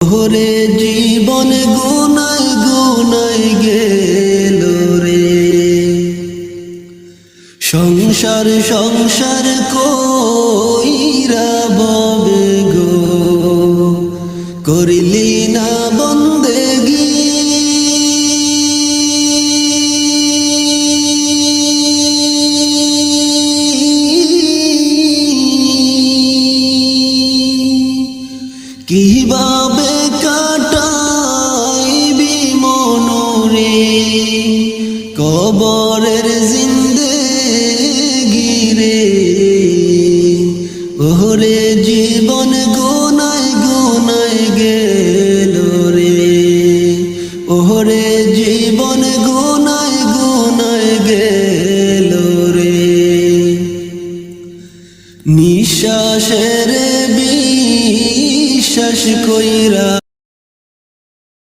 ওরে জীবন গুনায় গুনায় গেল রে, সংসার সংসার কইরা ববে গো, করিলি না বন্দেগি। কিভাবে কাটাইবি মনরে কবর